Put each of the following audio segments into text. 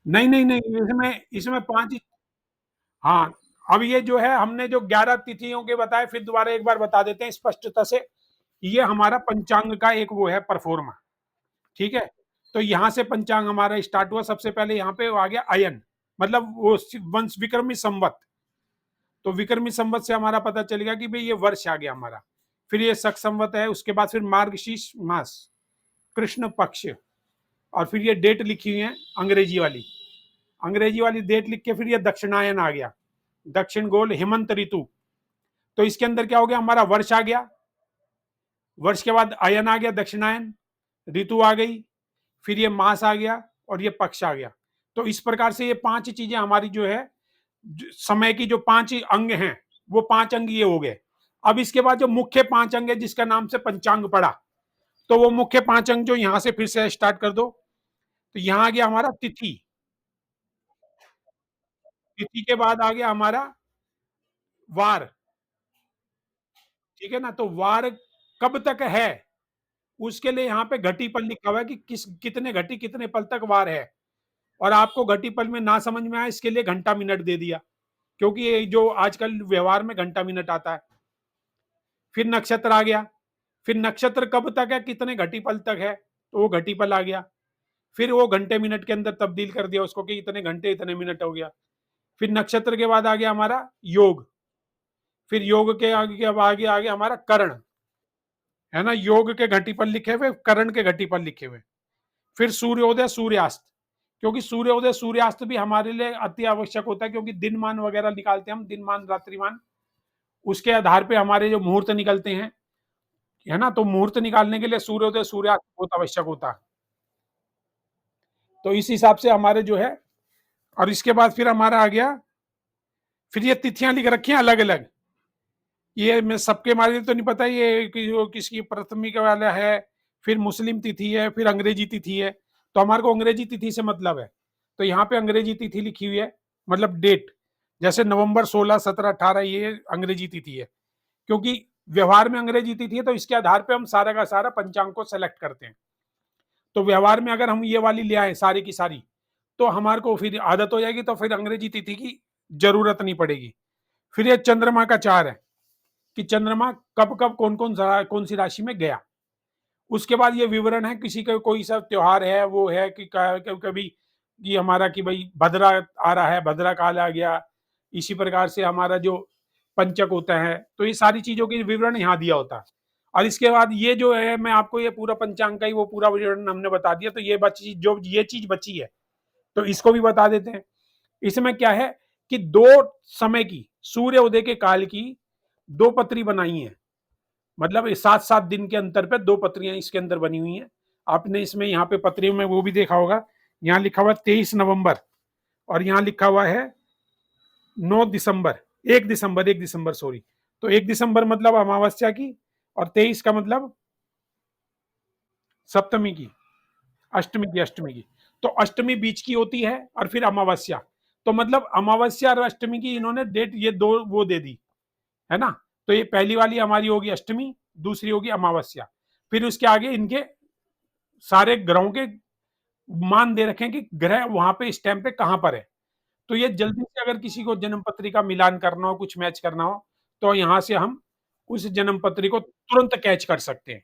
नहीं नहीं नहीं, इसमें इसमें पांच। हाँ, अब ये जो है हमने जो 11 तिथियों के बताए, फिर दोबारा एक बार बता देते हैं स्पष्टता से। ये हमारा पंचांग का एक वो है परफॉर्मा। ठीक है। तो यहाँ से पंचांग हमारा स्टार्ट हुआ। सबसे पहले यहाँ पे आ गया अयन, मतलब वो वंश विक्रमी संवत। तो विक्रमी संवत से हमारा पता चलेगा कि भाई ये वर्ष आ गया हमारा। फिर ये शक संवत है, उसके बाद फिर मार्गशीर्ष मास, कृष्ण पक्ष। और फिर ये डेट लिखी हुई है अंग्रेजी वाली। अंग्रेजी वाली डेट लिख के फिर ये दक्षिणायन आ गया, दक्षिण गोल हेमंत ऋतु। तो इसके अंदर क्या हो गया, हमारा वर्ष आ गया, वर्ष के बाद अयन आ गया, दक्षिणायन, ऋतु आ गई, फिर ये मास आ गया और ये पक्ष आ गया। तो इस प्रकार से ये पांच चीजें हमारी जो है समय की जो पांच अंग हैं, वो पांच अंग ये हो गए। अब इसके बाद जो मुख्य पांच अंग है जिसका नाम से पंचांग पड़ा, तो वो मुख्य पांच अंग जो यहां से फिर से स्टार्ट कर दो। तो यहां आ गया हमारा तिथि, तिथि के बाद आ गया हमारा वार। ठीक है ना, तो वार कब तक है, उसके लिए यहाँ पे घटी पल लिखा हुआ है कि किस कितने घटी कितने पल तक वार है। और आपको घटी पल में ना समझ में आए इसके लिए घंटा मिनट दे दिया, क्योंकि ये जो आजकल व्यवहार में घंटा मिनट आता है। फिर नक्षत्र आ गया, फिर नक्षत्र कब तक है कितने घटी पल तक है, तो वो घटी पल आ गया। फिर वो घंटे मिनट के अंदर तब्दील कर दिया उसको कि इतने घंटे इतने मिनट हो गया। फिर नक्षत्र के बाद आ गया हमारा योग। फिर योग के आगे अब आगे आ गया हमारा करण, है ना। योग के घटीपल लिखे हुए, करण के घटीपल लिखे हुए। फिर सूर्योदय सूर्यास्त, क्योंकि सूर्योदय सूर्यास्त भी हमारे लिए अति आवश्यक होता है, क्योंकि दिनमान वगैरह निकालते हैं हम, दिनमान रात्रिमान, उसके आधार पे हमारे जो मुहूर्त निकलते हैं, है ना। तो मुहूर्त निकालने के लिए सूर्योदय सूर्यास्त बहुत आवश्यक होता है। तो इस हिसाब से हमारे जो है, और इसके बाद फिर हमारा आ गया, फिर ये तिथियां लिख रखी हैं अलग अलग। ये मैं सबके बारे में तो नहीं पता, ये कि जो किसकी प्रथमी का वाला है, फिर मुस्लिम तिथि है, फिर अंग्रेजी तिथि है। तो हमारे को अंग्रेजी तिथि से मतलब है, तो यहाँ पे अंग्रेजी तिथि लिखी हुई है, मतलब डेट। जैसे नवंबर 16 17 18 ये अंग्रेजी तिथि है, क्योंकि व्यवहार में अंग्रेजी तिथि है, तो इसके आधार पे हम सारा का सारा पंचांग को सेलेक्ट करते हैं। तो व्यवहार में अगर हम ये वाली ले आए सारी की सारी, तो हमारे को फिर आदत हो जाएगी, तो फिर अंग्रेजी तिथि की जरूरत नहीं पड़ेगी। फिर ये चंद्रमा का चार है कि चंद्रमा कब कब कौन सी राशि में गया। उसके बाद ये विवरण है, किसी का कोई सा त्योहार है, वो है कि कभी कि हमारा कि भाई भद्रा आ रहा है, भद्रा काल आ गया। इसी प्रकार से हमारा जो पंचक होता है, तो ये सारी चीजों के विवरण यहाँ दिया होता है। और इसके बाद ये जो है, मैं आपको ये पूरा पंचांग का ही वो पूरा विवरण हमने बता दिया। तो ये बची जो ये चीज बची है, तो इसको भी बता देते हैं। इसमें क्या है कि दो समय की, सूर्य उदय के काल की दो पत्री बनाई है, मतलब 7 7 दिन के अंतर पे दो पत्रियां इसके अंदर बनी हुई हैं। आपने इसमें यहाँ पे पत्रियों में वो भी देखा होगा, यहाँ लिखा हुआ 23 नवंबर, और यहाँ लिखा हुआ है 9 दिसंबर, 1 दिसंबर, 1 दिसंबर सॉरी। तो 1 दिसंबर मतलब अमावस्या की, और 23 का मतलब सप्तमी की, अष्टमी की। तो अष्टमी बीच की होती है, और फिर अमावस्या। तो मतलब अमावस्या और अष्टमी की इन्होंने डेट ये दो वो दे दी, है ना। तो ये पहली वाली हमारी होगी अष्टमी, दूसरी होगी अमावस्या। फिर उसके आगे इनके सारे ग्रहों के मान दे रखे हैं कि ग्रह वहां पे इस टाइम पे कहां पर है। तो ये जल्दी से अगर किसी को जन्म पत्री का मिलान करना हो, कुछ मैच करना हो, तो यहां से हम उस जन्म पत्री को तुरंत कैच कर सकते हैं।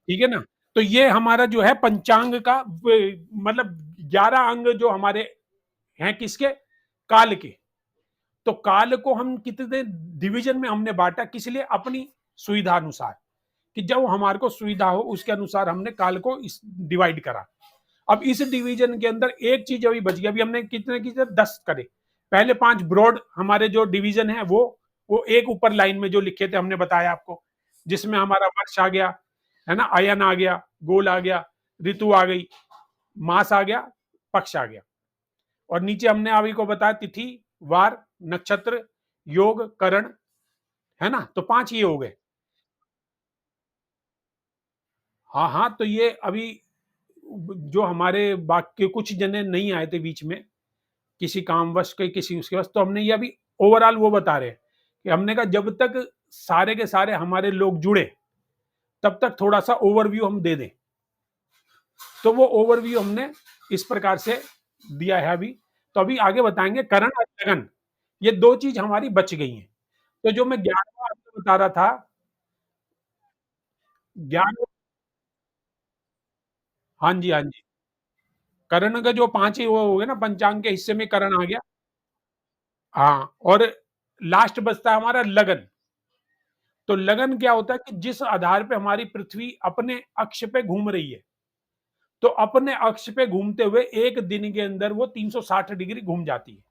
ठीक है ना। तो ये हमारा जो है पंचांग का मतलब 11 अंग जो हमारे हैं किसके, काल के। तो काल को हम कितने डिवीजन में हमने बांटा, किस लिए, अपनी सुविधा अनुसार, कि जब हमारे को सुविधा हो उसके अनुसार हमने काल को इस डिवाइड करा। अब इस डिवीजन के अंदर एक चीज अभी बच गई, अभी हमने कितने कितने 10 करे। पहले 5 ब्रॉड हमारे जो डिवीजन है, वो एक ऊपर लाइन में जो लिखे थे हमने बताया आपको, जिसमें हमारा वर्ष आ गया, है ना, अयन आ गया, गोल आ गया, ऋतु आ गई, मास आ गया, पक्ष आ गया। और नीचे हमने अभी को बताया तिथि, वार, नक्षत्र, योग, करण, है ना। तो 5 ये हो गए। हाँ हाँ, तो ये अभी जो हमारे बाकी कुछ जने नहीं आए थे बीच में, किसी कामवश के किसी उसके वश, तो हमने ये अभी ओवरऑल वो बता रहे हैं कि हमने कहा जब तक सारे के सारे हमारे लोग जुड़े, तब तक थोड़ा सा ओवरव्यू हम दे दें। तो वो ओवरव्यू हमने इस प्रकार से दिया है अभी। तो अभी आगे बताएँगे करण और लगन, ये 2 चीज़ हमारी बच गई हैं। तो जो मैं 11वाँ आपको बता रहा था, 11 हाँ जी, हाँ जी। करण का जो 5 ही वो हो गए ना, पंचांग के हिस्से में करण आ गया। हाँ, और लास्ट बचता है हमारा लगन। तो लगन क्या होता है कि जिस आधार पे हमारी पृथ्वी अपने अक्ष पे घूम रही है, तो अपने अक्ष पे घूमते हुए 1 दिन के अंदर वो 360 डिग्री घूम जाती है।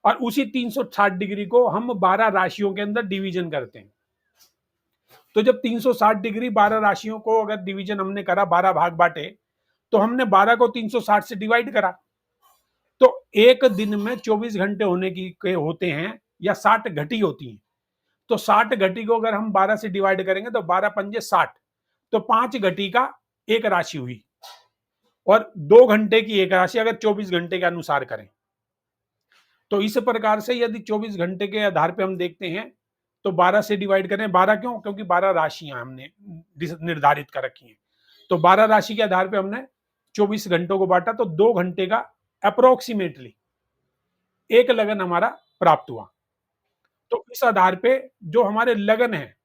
और उसी 360 डिग्री को हम 12 राशियों के अंदर डिवीजन करते हैं। तो जब 360 डिग्री 12 राशियों को अगर डिवीजन हमने करा, 12 भाग बांटे, तो हमने 12 को 360 से डिवाइड करा। तो एक दिन में 24 घंटे होने की के होते हैं या 60 घटी होती हैं। तो 60 घटी को अगर हम 12 से डिवाइड करेंगे तो 12 पंजे 60, तो 5 घटी का एक राशि हुई, और 2 घंटे की एक राशि अगर 24 घंटे के अनुसार करें। तो इस प्रकार से यदि 24 घंटे के आधार पे हम देखते हैं, तो 12 से डिवाइड करें, 12 क्यों? क्योंकि 12 राशियाँ हमने निर्धारित कर रखी हैं। तो 12 राशि के आधार पे हमने 24 घंटों को बाँटा, तो 2 घंटे का एप्रोक्सिमेटली एक लगन हमारा प्राप्त हुआ। तो इस आधार पे जो हमारे लगन हैं,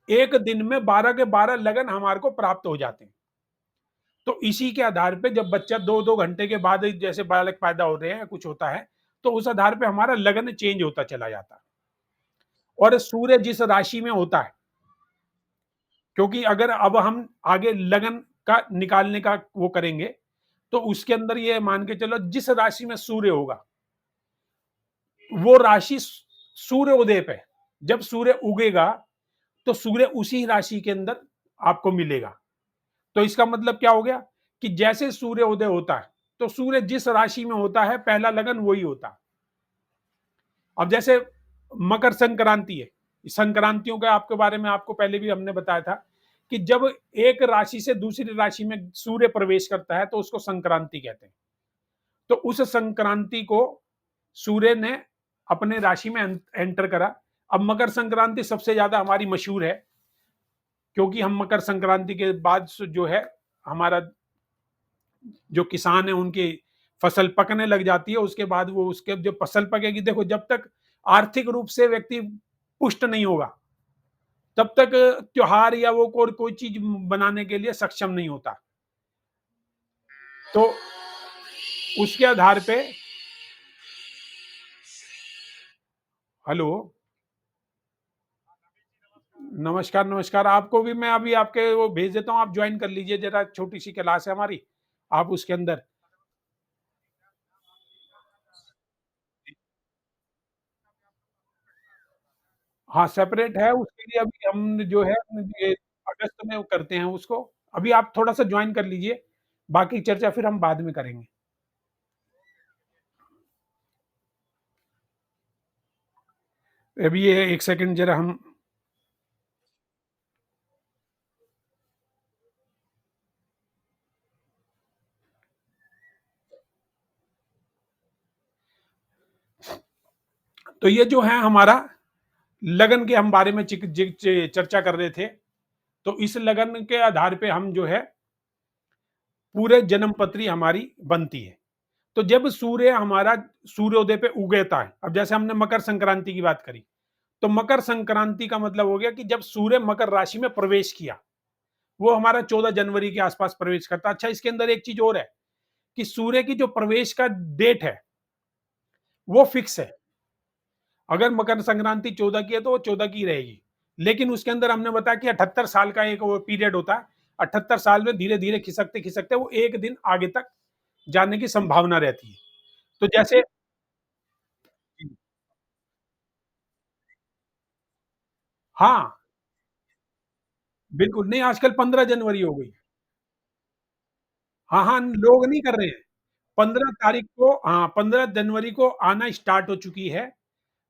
एक दिन में 12 के 12 लगन हमारे को प्राप्त हो जाते हैं। तो इसी के आधार पे जब बच्चा 2-2 घंटे के बाद जैसे बालक पैदा हो रहे हैं, कुछ होता है, तो उस आधार पे हमारा लगन चेंज होता चला जाता है। और सूर्य जिस राशि में होता है, क्योंकि अगर अब हम आगे लगन का निकालने का वो करेंगे, तो उसके अंदर ये मान के चलो जिस राशि में सूर्य होगा, वो राशि सूर्य उदय पे, जब सूर्य उगेगा, तो सूर्य उसी राशि के अंदर आपको मिलेगा। तो इसका मतलब क्या हो गया कि जैसे सूर्य उदय होता है, तो सूर्य जिस राशि में होता है, पहला लगन वही होता है। अब जैसे मकर संक्रांति है, संक्रांतियों के आपके बारे में आपको पहले भी हमने बताया था कि जब एक राशि से दूसरी राशि में सूर्य प्रवेश करता है, तो उसको संक्रांति कहते हैं। तो उस संक्रांति को सूर्य ने अपने राशि में एंटर करा। अब मकर संक्रांति सबसे ज्यादा हमारी मशहूर है, क्योंकि हम मकर संक्रांति के बाद जो है हमारा जो किसान है उनकी फसल पकने लग जाती है, उसके बाद वो उसके जो फसल पकेगी, देखो जब तक आर्थिक रूप से व्यक्ति पुष्ट नहीं होगा, तब तक त्योहार या वो कोई चीज बनाने के लिए सक्षम नहीं होता। तो उसके आधार पे हेलो, नमस्कार, नमस्कार। आपको भी मैं अभी आपके वो भेज देता हूँ, आप ज्वाइन कर लीजिए जरा, छोटी सी क्लास है हमारी, आप उसके अंदर। हाँ, सेपरेट है, उसके लिए अभी हम जो है ये अगस्त में वो करते हैं उसको। अभी आप थोड़ा-सा जॉइन कर लीजिए, बाकी चर्चा फिर हम बाद में करेंगे। अभी ये 1 सेकंड ज़रा हम तो ये जो है हमारा लगन के हम बारे में चर्चा कर रहे थे। तो इस लगन के आधार पे हम जो है पूरे जन्म पत्री हमारी बनती है। तो जब सूर्य हमारा सूर्योदय पे उगता है, अब जैसे हमने मकर संक्रांति की बात करी, तो मकर संक्रांति का मतलब हो गया कि जब सूर्य मकर राशि में प्रवेश किया, वो हमारा 14 जनवरी के आसपास प्रवेश करता है। अच्छा, इसके अंदर एक चीज और है कि सूर्य की जो प्रवेश का डेट है, वो फिक्स है। अगर मकर संक्रांति 14 की है, तो वो 14 की रहेगी। लेकिन उसके अंदर हमने बताया कि 78 साल का एक वो पीरियड होता है। 78 साल में धीरे-धीरे खिसकते-खिसकते वो 1 दिन आगे तक जाने की संभावना रहती है। तो जैसे हाँ, बिल्कुल नहीं, आजकल 15 जनवरी हो गई। हाँ, हाँ, लोग नहीं कर रहे हैं। 15 तारीख को, हाँ, 15 जनवरी को आना स्टार्ट हो चुकी है,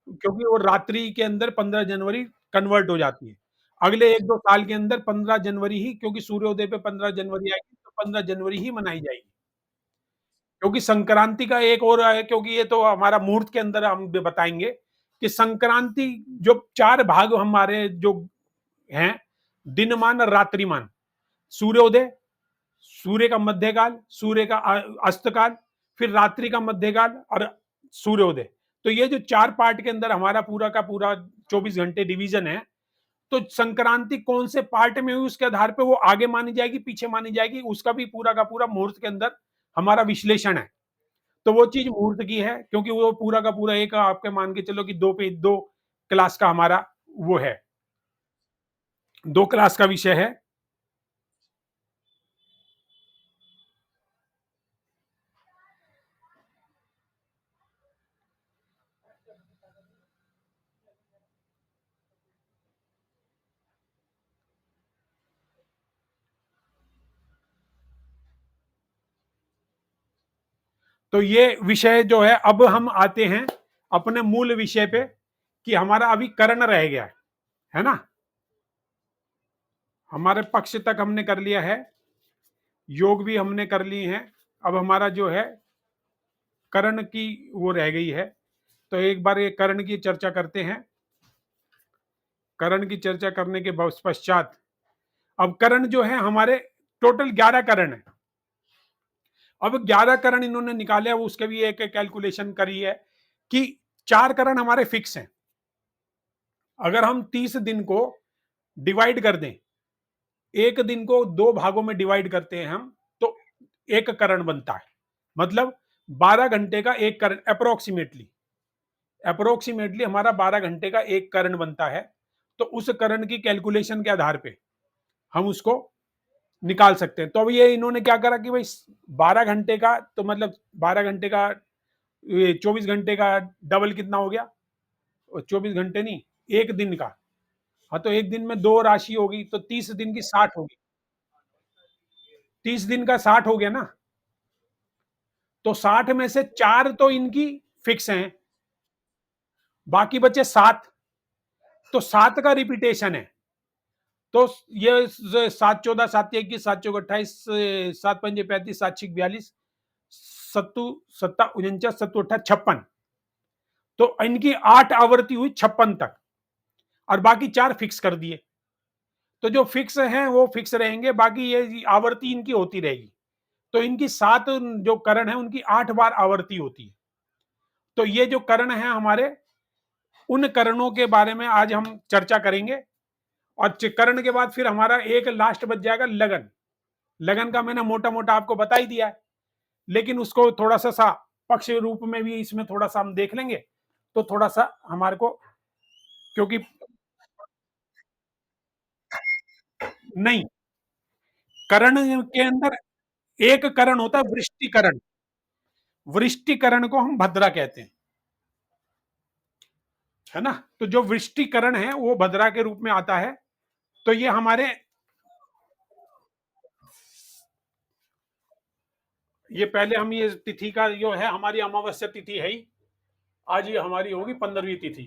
क्योंकि वो रात्रि के अंदर 15 जनवरी कन्वर्ट हो जाती है। अगले 1-2 साल के अंदर 15 जनवरी ही, क्योंकि सूर्योदय पे 15 जनवरी आएगी, तो 15 जनवरी ही मनाई जाएगी। क्योंकि संक्रांति का एक और है, क्योंकि ये तो हमारा मुहूर्त के अंदर हम बताएँगे कि संक्रांति जो 4 भाग हमारे जो हैं, दिनमान और रात्रिमान, सूर्योदय, सूर्य का मध्यकाल, सूर्य का अस्तकाल, फिर रात्रि का मध्यकाल और सूर्योदय। तो ये जो 4 पार्ट के अंदर हमारा पूरा का पूरा 24 घंटे डिवीजन है, तो संक्रांति कौन से पार्ट में हुई उसके आधार पे वो आगे मानी जाएगी, पीछे मानी जाएगी, उसका भी पूरा का पूरा मुहूर्त के अंदर हमारा विश्लेषण है। तो वो चीज़ मुहूर्त की है, क्योंकि वो पूरा का पूरा एक आपके मान के चलो कि 2 पे 2 क्लास का हमारा वो है, 2 क्लास का विषय है। तो ये विषय जो है, अब हम आते हैं अपने मूल विषय पे कि हमारा अभी कर्ण रह गया है ना? हमारे पक्ष तक हमने कर लिया है, योग भी हमने कर ली हैं। अब हमारा जो है कर्ण की वो रह गई है। तो एक बार ये कर्ण की चर्चा करते हैं। कर्ण की चर्चा करने के पश्चात अब कर्ण जो है हमारे टोटल 11 कर्ण है। अब 11 कर्ण इन्होंने निकाले, अब उसके भी एक कैलकुलेशन करी है कि 4 कर्ण हमारे फिक्स हैं। अगर हम 30 दिन को डिवाइड कर दें, एक दिन को 2 भागों में डिवाइड करते हैं हम, तो एक कर्ण बनता है। मतलब 12 घंटे का एक कर्ण, अप्रोक्सीमेटली अप्रोक्सीमेटली हमारा 12 घंटे का एक कर्ण बनता है। तो उस कर्ण की कैलकुलेशन के आधार पे हम उसको निकाल सकते हैं। तो अब ये इन्होंने क्या करा कि भाई 12 घंटे का, तो मतलब 12 घंटे का, ये 24 घंटे का डबल कितना हो गया? 24 घंटे नहीं, एक दिन का। हाँ, तो एक दिन में 2 राशि होगी, तो 30 दिन की 60 होगी। 30 दिन का 60 हो गया ना? तो 60 में से 4 तो इनकी फिक्स हैं, बाकी बचे 7। तो 7 का रिपीटेशन है। तो ये 7 14 7 21 7 चौक 28 7 पंजे 35 7 छिक 42 सत्तू सत्ता 49 सत्तू अट्ठा 56। तो इनकी 8 आवृत्ति हुई 56 तक, और बाकी 4 फिक्स कर दिए। तो जो फिक्स हैं वो फिक्स रहेंगे, बाकी ये आवृत्ति इनकी होती रहेगी। तो इनकी 7 जो कर्ण है उनकी 8 बार आवृत्ति होती है। तो ये जो कर्ण है हमारे, उन कर्णों के बारे में आज हम चर्चा करेंगे। और कर्ण के बाद फिर हमारा एक लास्ट बच जाएगा लगन। लगन का मैंने मोटा मोटा आपको बता ही दिया है, लेकिन उसको थोड़ा सा सा पक्ष रूप में भी इसमें थोड़ा सा हम देख लेंगे, तो थोड़ा सा हमारे को, क्योंकि नहीं, कर्ण के अंदर एक कर्ण होता है वृष्टिकरण। वृष्टिकरण को हम भद्रा कहते हैं, है ना? तो जो वृष्टिकरण है वो भद्रा के रूप में आता है। तो ये हमारे, ये पहले हम ये तिथि का जो है, हमारी अमावस्या तिथि है ही, आज ये हमारी होगी 15वीं तिथि।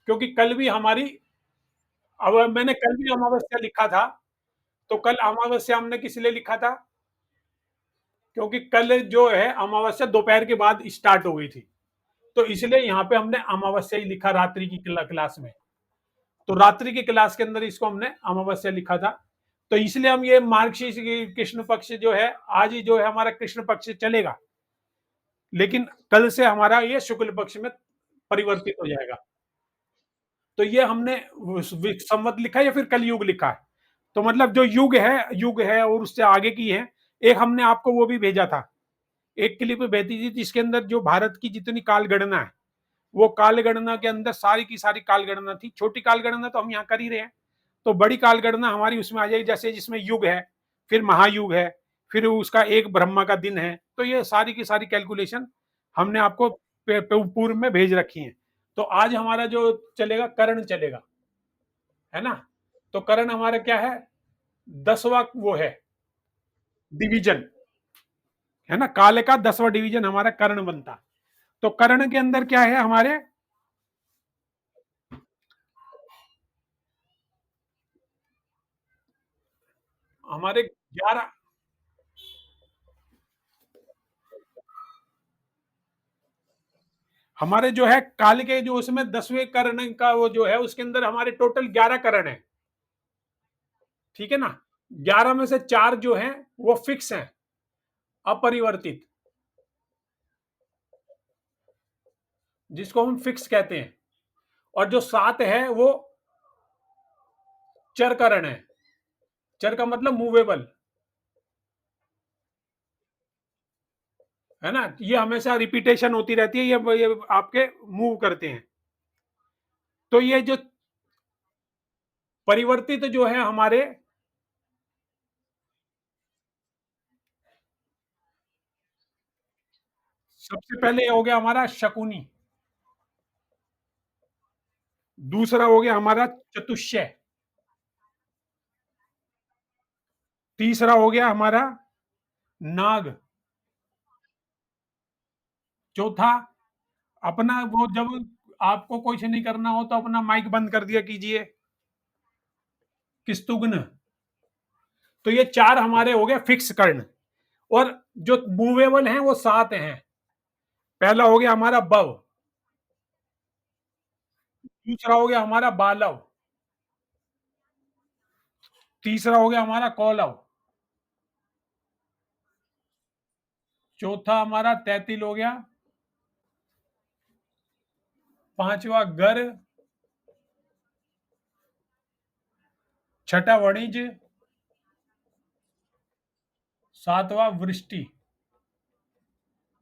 क्योंकि कल भी हमारी, अब मैंने कल भी अमावस्या लिखा था। तो कल अमावस्या हमने किस लिए लिखा था? क्योंकि कल जो है अमावस्या दोपहर के बाद स्टार्ट हो गई थी। तो इसलिए यहाँ पे हमने अमावस्या ही लिखा रात्रि की क्लास में। तो रात्रि की क्लास के अंदर इसको हमने अमावस्या लिखा था। तो इसलिए हम ये मार्गशीर्ष कृष्ण पक्ष जो है, आज ही जो है हमारा कृष्ण पक्ष चलेगा, लेकिन कल से हमारा ये शुक्ल पक्ष में परिवर्तित हो जाएगा। तो ये हमने संवत लिखा है या फिर कलयुग लिखा है। तो मतलब जो युग है और उससे आगे की है। एक हमने आपको वो भी भेजा था, एक क्लिप भेजी थी जिसके अंदर जो भारत की जितनी काल गणना है, वो काल गणना के अंदर सारी की सारी काल गणना थी। छोटी काल गणना तो हम यहाँ कर ही रहे हैं, तो बड़ी काल गणना हमारी उसमें आ जाएगी। जैसे जिसमें युग है, फिर महायुग है, फिर उसका एक ब्रह्मा का दिन है। तो ये सारी की सारी कैलकुलेशन हमने आपको पूर्व में भेज रखी है। तो आज हमारा जो चलेगा, कर्ण चलेगा, है ना? तो कर्ण हमारा क्या है? 10वां वो है डिवीजन, है ना? काल का 10वां डिवीजन हमारा कर्ण बनता। तो कर्ण के अंदर क्या है हमारे? हमारे 11, हमारे जो है काल के जो उसमें 10वें कर्ण का वो जो है, उसके अंदर हमारे टोटल 11 कर्ण है। ठीक है ना? 11 में से 4 जो हैं वो फिक्स हैं, अपरिवर्तित, जिसको हम फिक्स कहते हैं। और जो 7 है वो चरकरण है। चर का मतलब मूवेबल, है ना? ये हमेशा रिपीटेशन होती रहती है, ये आपके मूव करते हैं। तो ये जो परिवर्तित जो है हमारे, सबसे पहले हो गया हमारा शकुनी, दूसरा हो गया हमारा चतुष्टय, तीसरा हो गया हमारा नाग, चौथा अपना वो, जब आपको कुछ नहीं करना हो तो अपना माइक बंद कर दिया कीजिए, किस्तुग्न। तो ये 4 हमारे हो गए फिक्स कर्ण। और जो मूवेबल हैं वो 7 हैं। पहला हो गया हमारा बव, दूसरा हो गया हमारा बालव, तीसरा हो गया हमारा कौलव, चौथा हमारा तैतिल हो गया, पांचवा गर, छठा वणिज, सातवां वृष्टि,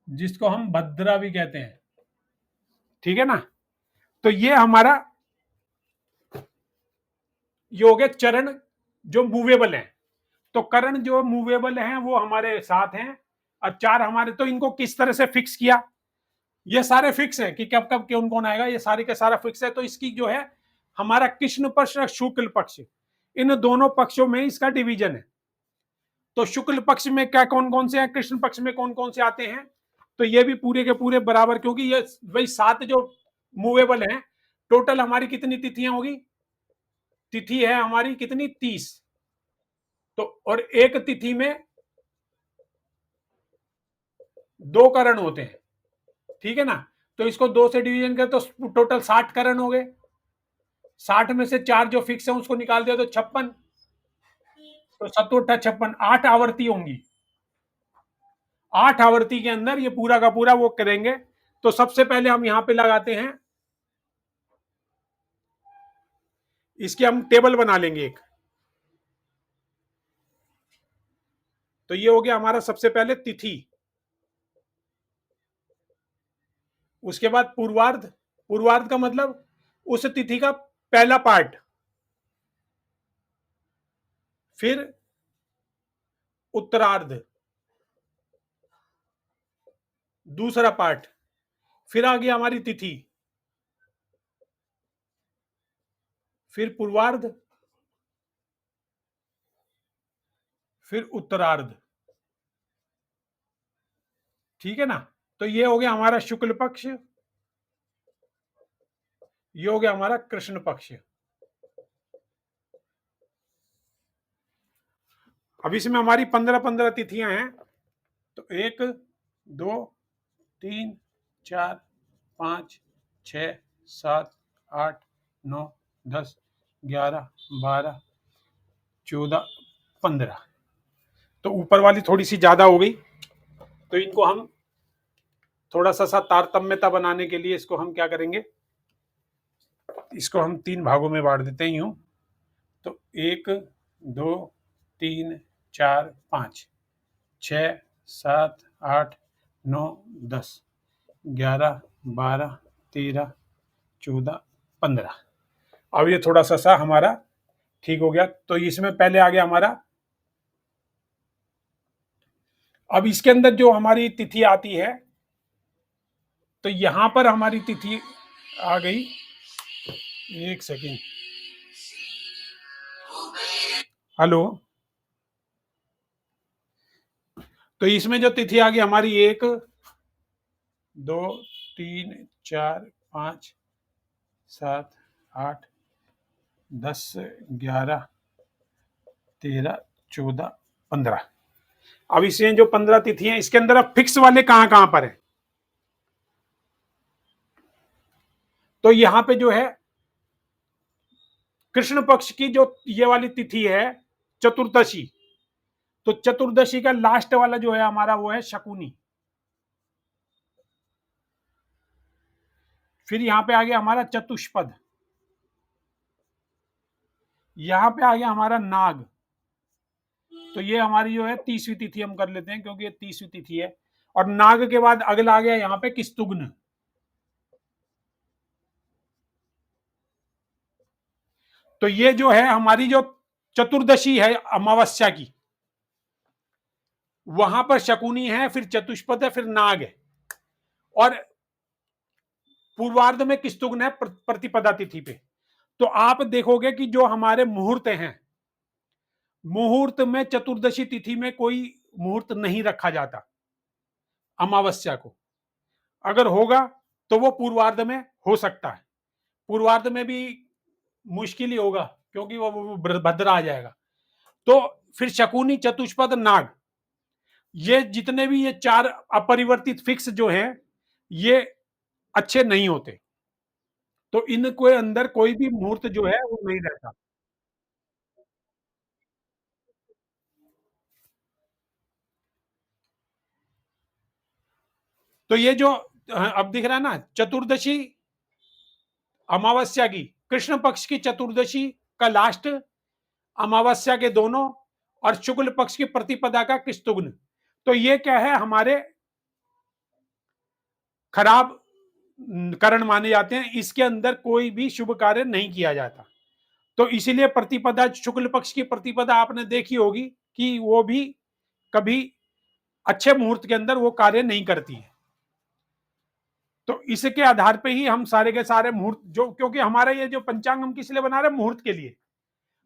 जिसको हम भद्रा भी कहते हैं। ठीक है ना? तो ये हमारा, ये हो गया चरण जो मूवेबल है। तो करण जो मूवेबल हैं वो हमारे 7 हैं, और 4 हमारे। तो इनको किस तरह से फिक्स किया? ये सारे फिक्स है कि कब कब कौन कौन आएगा, ये सारे के सारा फिक्स है। तो इसकी जो है हमारा कृष्ण पक्ष और शुक्ल पक्ष, इन दोनों पक्षों में इसका डिवीजन है। तो शुक्ल पक्ष में क्या कौन कौन से हैं, कृष्ण पक्ष में कौन कौन से आते हैं? तो ये भी पूरे के पूरे बराबर, क्योंकि ये वही 7 जो मूवेबल हैं। टोटल हमारी कितनी तिथियां होगी? तिथि है हमारी कितनी? 30। तो और एक तिथि में 2 करण होते हैं। ठीक है ना? तो इसको 2 से डिवीजन करें तो टोटल 60 करण हो गए। 60 में से 4 जो फिक्स है उसको निकाल दिया तो 56। तो 7 56, 8 आवर्ती होंगी। 8 आवर्ती के अंदर ये पूरा का पूरा वो करेंगे। तो सबसे पहले हम यहां पे लगाते हैं, इसकी हम टेबल बना लेंगे एक। तो ये हो गया हमारा सबसे पहले तिथि, उसके बाद पूर्वार्ध। पूर्वार्ध का मतलब उस तिथि का पहला पार्ट, फिर उत्तरार्ध, दूसरा पार्ट, फिर आ गया हमारी तिथि, फिर पूर्वार्ध, फिर उत्तरार्ध। ठीक है ना? तो ये हो गया हमारा शुक्ल पक्ष, ये हो गया हमारा कृष्ण पक्ष। अब इसमें हमारी 15-15 तिथियां हैं। तो 1 2 3 4 5 6 7 8 9 10 11 12 14 15। तो ऊपर वाली थोड़ी सी ज्यादा हो गई, तो इनको हम थोड़ा सा तारतम्यता बनाने के लिए इसको हम क्या करेंगे, इसको हम 3 भागों में बांट देते हैं यूं। तो 1 2 3 4 5 6 7 8 9 10 11 12 13 14 15। अब ये थोड़ा सा हमारा ठीक हो गया। तो इसमें पहले आ गया हमारा, अब इसके अंदर जो हमारी तिथि आती है, तो यहां पर हमारी तिथि आ गई। एक सेकेंड, हेलो। तो इसमें जो तिथि आ गई हमारी 1 2 3 4 5 7 8 10 11 13 14 15। अब इसमें जो 15 तिथि हैं, इसके अंदर अब फिक्स वाले कहां कहां पर है? तो यहां पे जो है कृष्ण पक्ष की जो ये वाली तिथि है, चतुर्दशी, तो चतुर्दशी का लास्ट वाला जो है हमारा वो है शकुनी। फिर यहां पे आ गया हमारा चतुष्पद, यहां पे आ गया हमारा नाग। तो ये हमारी जो है 30वीं तिथि हम कर लेते हैं क्योंकि ये 30वीं तिथि है। और नाग के बाद अगला आ गया यहाँ पे किस्तुग्न। तो ये जो है हमारी जो चतुर्दशी है अमावस्या की, वहां पर शकुनी है, फिर चतुष्पद है, फिर नाग है, और पूर्वार्ध में किस्तुग्न है प्रतिपदा तिथि पे। तो आप देखोगे कि जो हमारे मुहूर्त हैं, मुहूर्त में चतुर्दशी तिथि में कोई मुहूर्त नहीं रखा जाता अमावस्या को। अगर होगा तो वो पूर्वार्ध में हो सकता है, पूर्वार्ध में भी मुश्किल ही होगा क्योंकि वो भद्र आ जाएगा। तो फिर शकुनी, चतुष्पद, नाग, ये जितने भी ये चार अपरिवर्तित फिक्स जो हैं, ये अच्छे नहीं होते। तो इनके अंदर कोई भी मुहूर्त जो है वो नहीं रहता। तो ये जो अब दिख रहा है ना, चतुर्दशी अमावस्या की, कृष्ण पक्ष की चतुर्दशी का लास्ट, अमावस्या के दोनों, और शुक्ल पक्ष की प्रतिपदा का किस्तुग्न। तो ये क्या है, हमारे खराब करण माने जाते हैं, इसके अंदर कोई भी शुभ कार्य नहीं किया जाता। तो इसीलिए प्रतिपदा, शुक्ल पक्ष की प्रतिपदा आपने देखी होगी कि वो भी कभी अच्छे मुहूर्त के अंदर वो कार्य नहीं करती है। तो इसके आधार पे ही हम सारे के सारे मुहूर्त जो, क्योंकि हमारा ये जो पंचांग हम किस लिए बना रहे हैं, मुहूर्त के लिए।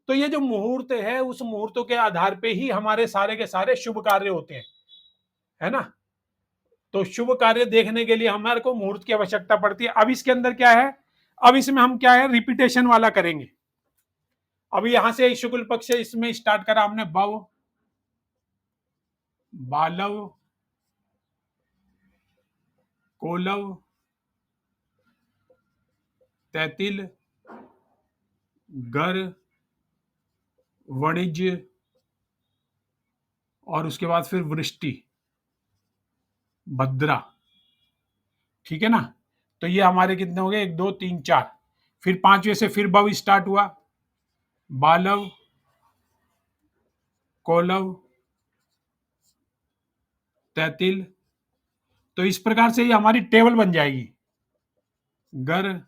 तो ये जो मुहूर्त है, उस मुहूर्तों के आधार पे ही हमारे सारे के सारे शुभ कार्य होते हैं, है ना। तो शुभ कार्य देखने के लिए हमारे को मुहूर्त की आवश्यकता पड़ती है। अब इसके अंदर क्या है, अब इसमें हम क्या है, रिपीटेशन वाला करेंगे। अब यहां से शुक्ल पक्ष से इसमें स्टार्ट करा हमने, भव, बालव, कोलव, तैतिल, गर, वाणिज्य, और उसके बाद फिर वृष्टि, भद्रा। ठीक है ना। तो ये हमारे कितने हो गए, 1 2 3 4। फिर पांचवें से फिर भव स्टार्ट हुआ, बालव, कोलव, तैतिल। तो इस प्रकार से ये हमारी टेबल बन जाएगी, गर,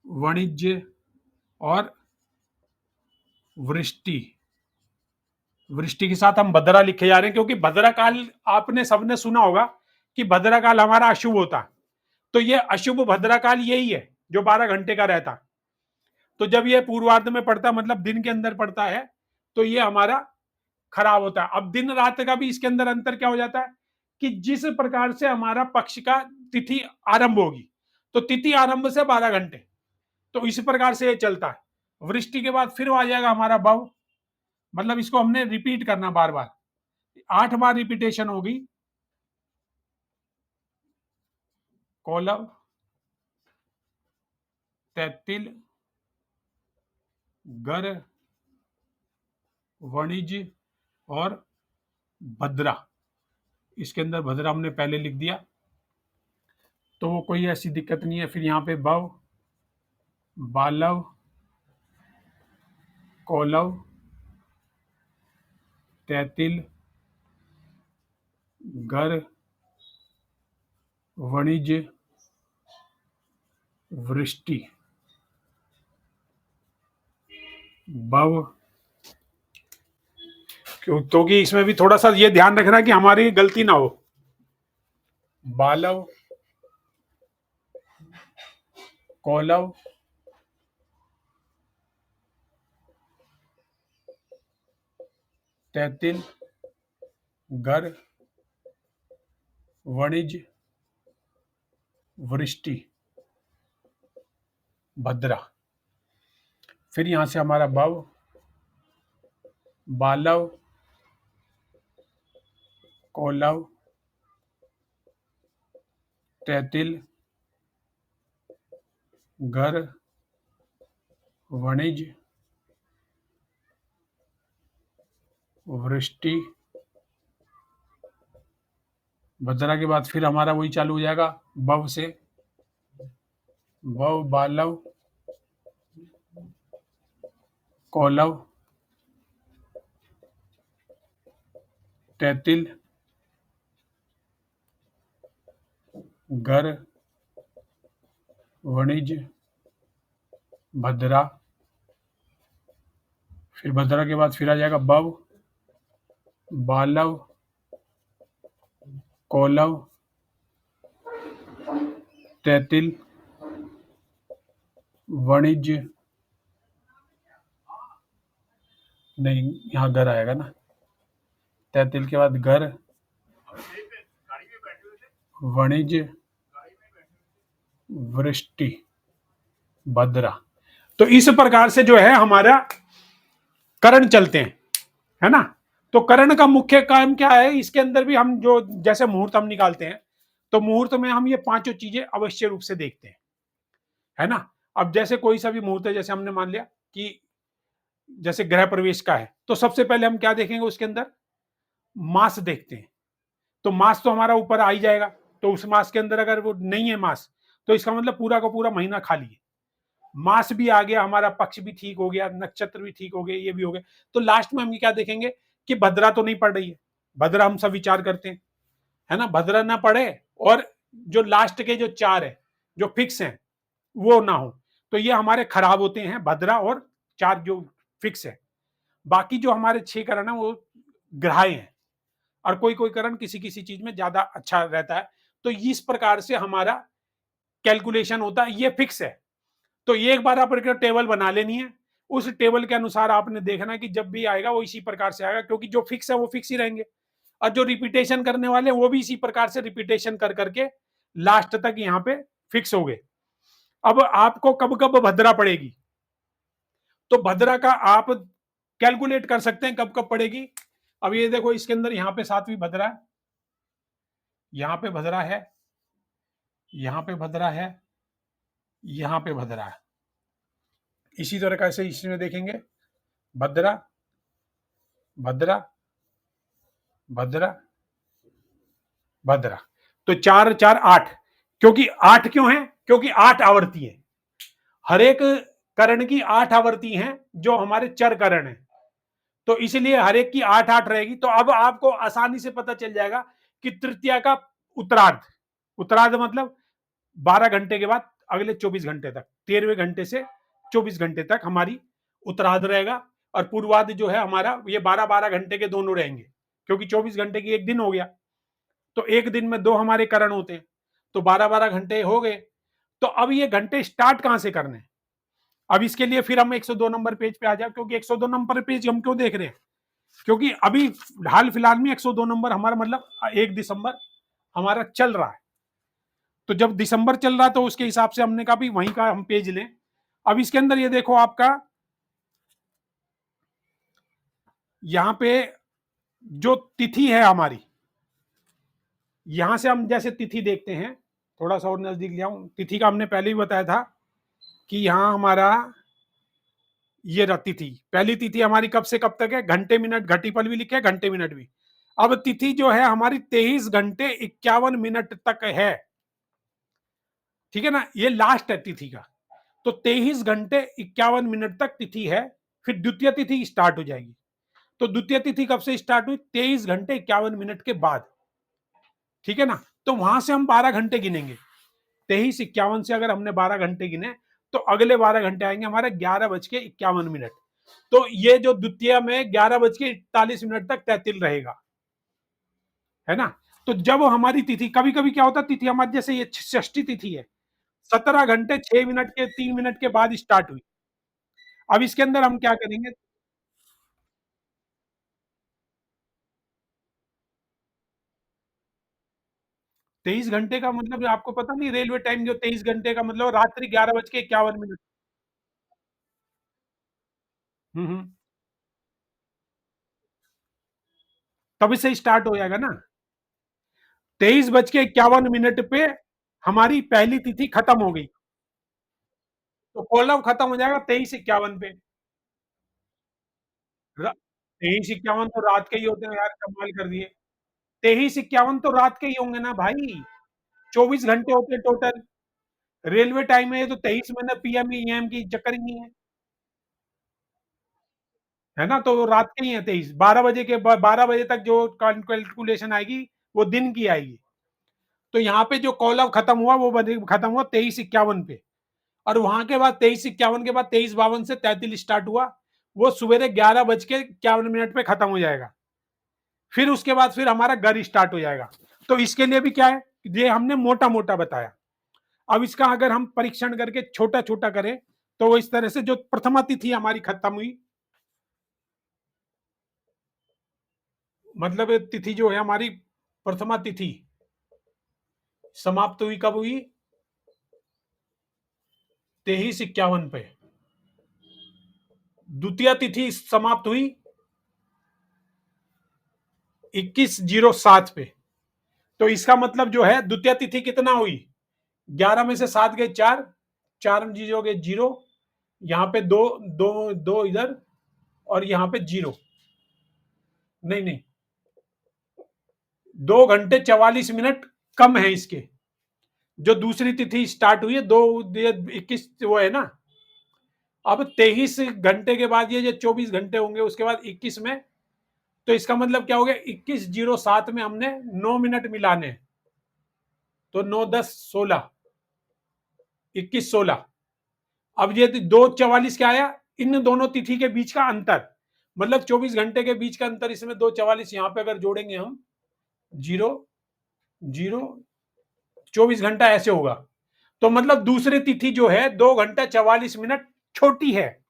वाणिज्य और वृष्टि। वृष्टि के साथ हम भद्रा लिखे जा रहे हैं क्योंकि भद्रा काल आपने सबने सुना होगा कि भद्रा काल हमारा अशुभ होता। तो ये अशुभ भद्रा काल यही है जो 12 घंटे का रहता। तो जब ये पूर्वार्ध में पड़ता, मतलब दिन के अंदर पड़ता है, तो ये हमारा खराब होता है। अब दिन रात का भी इसके अंदर अंतर क्या हो जाता है कि जिस प्रकार से हमारा पक्ष का तिथि आरंभ होगी, तो तिथि आरंभ से 12 घंटे, तो इस प्रकार से ये चलता है। वृष्टि के बाद फिर आ जाएगा हमारा भव, मतलब इसको हमने रिपीट करना बार बार, 8 बार रिपीटेशन होगी। कोलव, तैतिल, गर, वणिज और भद्रा। इसके अंदर भद्रा हमने पहले लिख दिया, तो वो कोई ऐसी दिक्कत नहीं है। फिर यहाँ पे भव, बालव, कोलव, तैतिल, गर, वणिज, वृष्टि, भव। क्योंकि इसमें भी थोड़ा सा ये ध्यान रखना कि हमारी गलती ना हो। बालव, कोलव, तैतिल, गर, वणिज, वृष्टि, भद्रा। फिर यहां से हमारा भव, बालव, कोलव, तैतिल, गर, वणिज, वृष्टि, भद्रा के बाद फिर हमारा वही चालू हो जाएगा बव से, बव बालव, कौलव, तैतिल, गर, वणिज, भद्रा, फिर भद्रा के बाद फिर आ जाएगा बव, बालव, कौलव, तैतिल, वणिज, नहीं यहाँ गर आएगा ना, तैतिल के बाद गर, वणिज, वृष्टि, भद्रा। तो इस प्रकार से जो है हमारा करण चलते हैं, है ना। तो करण का मुख्य काम क्या है, इसके अंदर भी हम जो जैसे मुहूर्त हम निकालते हैं, तो मुहूर्त में हम ये पांचों चीजें अवश्य रूप से देखते हैं, है ना। अब जैसे कोई सा भी मुहूर्त है, जैसे हमने मान लिया कि जैसे गृह प्रवेश का है, तो सबसे पहले हम क्या देखेंगे, उसके अंदर मास देखते हैं। तो मास तो हमारा ऊपर आ ही जाएगा, तो उस मास के अंदर अगर वो नहीं है मास, तो इसका मतलब पूरा का पूरा महीना खाली है। मास भी आ गया हमारा, पक्ष भी ठीक हो गया, नक्षत्र भी ठीक हो गए, ये भी हो गए। तो लास्ट में हम क्या देखेंगे कि भद्रा तो नहीं पड़ रही है। भद्रा हम सब विचार करते हैं, है ना, भद्रा ना पड़े, और जो लास्ट के जो चार है जो फिक्स हैं वो ना हो, तो ये हमारे खराब होते हैं, भद्रा और चार जो फिक्स है। बाकी जो हमारे 6 करण है वो ग्राह्य हैं, और कोई कोई करण किसी किसी चीज में ज्यादा अच्छा रहता है। तो इस प्रकार से हमारा कैलकुलेशन होता है, ये फिक्स है। तो ये एक बार आपको टेबल बना लेनी है, उस टेबल के अनुसार आपने देखना है कि जब भी आएगा वो इसी प्रकार से आएगा, क्योंकि जो फिक्स है वो फिक्स ही रहेंगे, और जो रिपीटेशन करने वाले वो भी इसी प्रकार से रिपीटेशन कर करके लास्ट तक यहाँ पे फिक्स हो गए। अब आपको कब कब भद्रा पड़ेगी, तो भद्रा का आप कैलकुलेट कर सकते हैं कब कब पड़ेगी। अब ये देखो, इसके अंदर यहाँ पे सातवीं भद्रा है, यहाँ पे भद्रा है, यहाँ पे भद्रा है, यहाँ पे भद्रा है। इसी तरह कैसे इसमें देखेंगे, भद्रा, भद्रा, भद्रा, भद्रा। तो 4 4 8, क्योंकि 8 क्यों है, क्योंकि 8 आवर्ती है, हर एक करण की 8 आवर्ती हैं जो हमारे चर करण है, तो इसलिए हर एक की 8 8 रहेगी। तो अब आपको आसानी से पता चल जाएगा कि तृतीया का उत्तरार्ध, उत्तरार्ध मतलब 12 घंटे के बाद अगले 24 घंटे तक, 13वें घंटे से 24 घंटे तक हमारी उत्तरार्ध रहेगा, और पूर्वार्ध जो है हमारा ये 12 12 घंटे के दोनों रहेंगे, क्योंकि 24 घंटे की एक दिन हो गया, तो एक दिन में दो हमारे करण होते हैं, तो 12 12 घंटे हो गए। तो अब ये घंटे स्टार्ट कहां से करने हैं, अब इसके लिए फिर हम 102 नंबर पेज पे आ जाए, क्योंकि 102 नंबर पेज हम क्यों देख रहे हैं, क्योंकि अभी हाल फिलहाल में 102 नंबर हमारा मतलब 1 दिसंबर हमारा चल रहा है। तो जब दिसंबर चल रहा है तो उसके हिसाब से हमने कहा भी वहीं का हम पेज लें। अब इसके अंदर ये देखो आपका यहाँ पे जो तिथि है हमारी, यहां से हम जैसे तिथि देखते हैं, थोड़ा सा और नजदीक ले आऊं, तिथि का हमने पहले ही बताया था कि यहाँ हमारा ये तिथि, पहली तिथि हमारी कब से कब तक है, घंटे मिनट घटीपल भी लिखे, घंटे मिनट भी। अब तिथि जो है हमारी 23 घंटे 51 मिनट तक है, ठीक है ना, ये लास्ट है तिथि का। तो 23 घंटे 51 मिनट तक तिथि है, फिर द्वितीय तिथि स्टार्ट हो जाएगी। तो द्वितीय तिथि कब से स्टार्ट हुई, 23 घंटे 51 मिनट के बाद, ठीक है ना। तो वहां से हम 12 घंटे गिनेंगे, 23:51 से अगर हमने 12 घंटे गिने, तो अगले 12 घंटे आएंगे हमारे 11:51। तो ये जो द्वितीय में 11:41 तक तैतिल रहेगा, है ना। तो जब हमारी तिथि, कभी कभी क्या होता है, तिथि हमारी जैसे ये षष्ठी तिथि है, 17 घंटे 6 मिनट के 3 मिनट के बाद स्टार्ट हुई। अब इसके अंदर हम क्या करेंगे, 23 घंटे का मतलब आपको पता नहीं, रेलवे टाइम जो 23 घंटे का मतलब रात्रि 11:51। हम्म। तब से स्टार्ट हो जाएगा ना, 23:51 पे हमारी पहली तिथि खत्म हो गई, तो कॉलम खत्म हो जाएगा 23:51 पे। 23-51 तो रात के ही होते हैं यार, कमाल कर दिए। 23-51 तो रात के ही होंगे ना भाई, 24 घंटे होते हैं टोटल। रेलवे टाइम है, ये तो 23 में ना, पीएम ईएम की चक्कर ही नहीं है। है ना? तो वो रात के ही है 23, 12 बजे के 12 बजे तक जो कैलकुलेशन आएगी, वो दिन की आएगी। तो यहाँ पे जो कॉल ऑफ खत्म हुआ, वो खत्म हुआ 23-51 पे। और वहां के बाद 23-51 के बाद 23-52 से 33 स्टार्ट हुआ, वो सवेरे 11 बज के 51 मिनट पे खत्म हो जाएगा। फिर उसके बाद फिर हमारा घर स्टार्ट हो जाएगा। तो इसके लिए भी क्या है, ये हमने मोटा मोटा बताया। अब इसका अगर हम परीक्षण करके छोटा छोटा करें, तो वो इस तरह से, जो प्रथमा तिथि हमारी खत्म हुई, मतलब तिथि जो है हमारी, प्रथमा तिथि समाप्त हुई कब हुई? 23-51 पे। द्वितीय तिथि समाप्त हुई 21-07 पे। तो इसका मतलब जो है, द्वितीय तिथि कितना हुई? 11 में से 7 गए 4, 4 जीरो गए 0, यहाँ पे दो, दो दो इधर, और यहाँ पे 0। नहीं नहीं, 2 घंटे 44 मिनट कम है इसके। जो दूसरी तिथि स्टार्ट हुई है, 2 21 वो है ना। अब 23 घंटे के बाद ये जो 24 घंटे होंगे, उसके बाद 21 में, तो इसका मतलब क्या हो गया, 21-07 में हमने 9 मिनट मिलाने। तो 9-10-16, 21-16। अब ये 2-44 क्या आया? इन दोनों तिथि के बीच का अंतर, मतलब 24 घंटे के बीच का अंतर, इसमें 2-44 यहाँ पे अगर जोड़ेंगे हम, 0-0, 24 घंटा ऐसे होगा। तो मतलब दूसरी तिथि जो है 2 घंटा 44 मिनट छोटी है।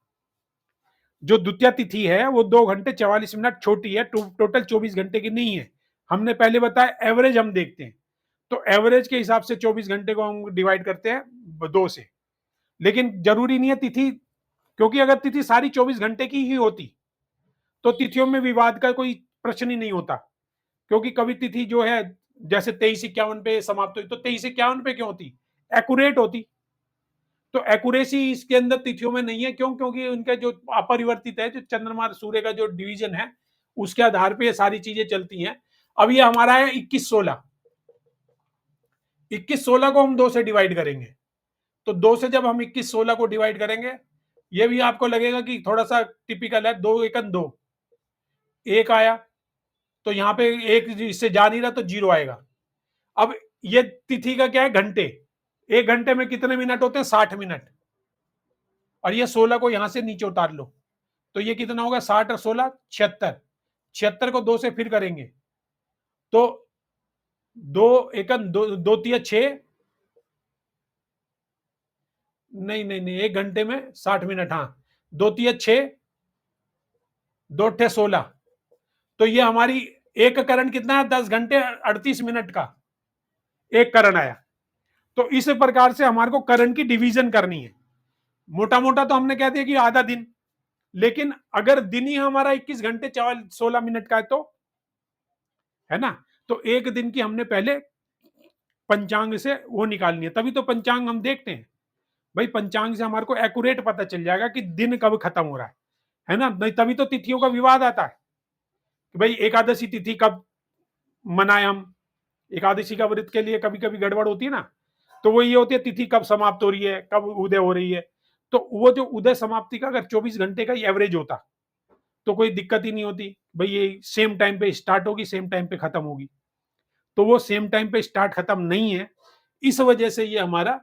जो द्वितीय तिथि है वो 2 घंटे 44 मिनट छोटी है, टोटल 24 घंटे की नहीं है। हमने पहले बताया एवरेज हम देखते हैं, तो एवरेज के हिसाब से 24 घंटे को हम डिवाइड करते हैं 2 से। लेकिन जरूरी नहीं है तिथि, क्योंकि अगर तिथि सारी 24 घंटे की ही होती, तो तिथियों में विवाद का कोई प्रश्न ही नहीं होता। क्योंकि कभी तिथि जो है, जैसे 23-51 पे समाप्त हुई, तो 23-51 पे क्यों होती? एक्यूरेट होती। तो एक्यूरेसी इसके अंदर तिथियों में नहीं है। क्यों? क्योंकि उनका जो अपरिवर्तित है, जो चंद्रमा सूर्य का जो डिवीजन है, उसके आधार पे ये सारी चीजें चलती हैं। अब ये हमारा है 21-16। 21-16 को हम 2 से डिवाइड करेंगे। तो 2 से जब हम 21-16 को डिवाइड करेंगे, ये भी आपको लगेगा कि थोड़ा सा टिपिकल है, 2 एकन 2, 1 आया, तो यहाँ पे 1 इससे जा नहीं रहा, तो 0 आएगा। अब ये तिथि का क्या है, घंटे। 1 घंटे में कितने मिनट होते हैं? 60 मिनट। और ये 16 को यहां से नीचे उतार लो, तो ये कितना होगा? 60 और 16, 76। 76 को 2 से फिर करेंगे, तो 2 एकन 2, 2 तिया 6, नहीं, 1 घंटे में 60 मिनट, हाँ। 2 तिया 6, 2 अट्ठे 16। तो ये हमारी एक करण कितना है? 10 घंटे 38 मिनट का एक करण आया। तो इस प्रकार से हमारे को करण की डिवीजन करनी है। मोटा मोटा तो हमने कह दिया कि आधा दिन, लेकिन अगर दिन ही हमारा 21 घंटे 16 मिनट का है, तो है ना, तो एक दिन की हमने पहले पंचांग से वो निकालनी है। तभी तो पंचांग हम देखते हैं भाई, पंचांग से हमारे को एक्यूरेट पता चल जाएगा कि दिन कब खत्म हो रहा है ना। नहीं, तभी तो तिथियों का विवाद आता है कि भाई एकादशी तिथि कब मनाए हम। एकादशी का व्रत के लिए कभी कभी गड़बड़ होती है ना, तो वो ये होती है तिथि कब समाप्त हो रही है, कब उदय हो रही है। तो वो जो उदय समाप्ति का अगर 24 घंटे का एवरेज होता, तो कोई दिक्कत ही नहीं होती भाई, ये सेम टाइम पे स्टार्ट होगी, सेम टाइम पे खत्म होगी। तो वो सेम टाइम पे स्टार्ट खत्म नहीं है, इस वजह से ये हमारा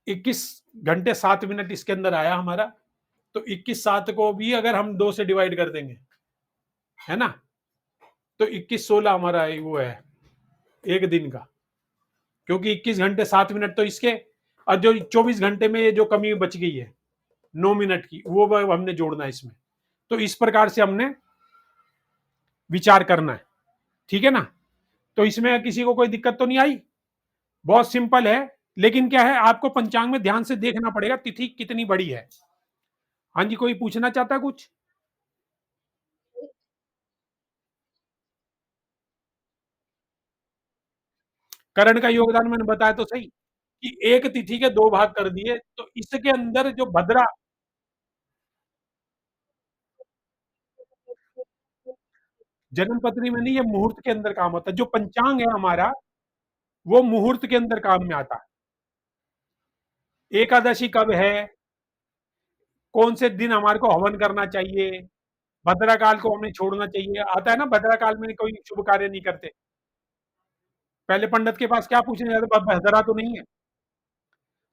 21 घंटे 7 मिनट इसके अंदर आया हमारा। तो 21-7 को भी अगर हम 2 से डिवाइड कर देंगे, है ना, तो 21-16 हमारा वो है एक दिन का। क्योंकि 21 घंटे 7 मिनट तो इसके, और जो 24 घंटे में ये जो कमी बच गई है 9 मिनट की, वो हमने जोड़ना है इसमें। तो इस प्रकार से हमने विचार करना है, ठीक है ना। तो इसमें किसी को कोई दिक्कत तो नहीं आई? बहुत सिंपल है। लेकिन क्या है, आपको पंचांग में ध्यान से देखना पड़ेगा तिथि कितनी बड़ी है। हाँ जी, कोई पूछना चाहता है कुछ? करण का योगदान मैंने बताया तो सही, कि एक तिथि के 2 भाग कर दिए, तो इसके अंदर जो भद्रा, जन्मपत्री में नहीं, ये मुहूर्त के अंदर काम होता है। जो पंचांग है हमारा, वो मुहूर्त के अंदर काम में आता है। एकादशी कब है, कौन से दिन हमारे को हवन करना चाहिए, भद्रा काल को हमें छोड़ना चाहिए। आता है ना, भद्रा काल में कोई शुभ कार्य नहीं करते। पहले पंडित के पास क्या पूछने जाते, भद्रा तो नहीं है।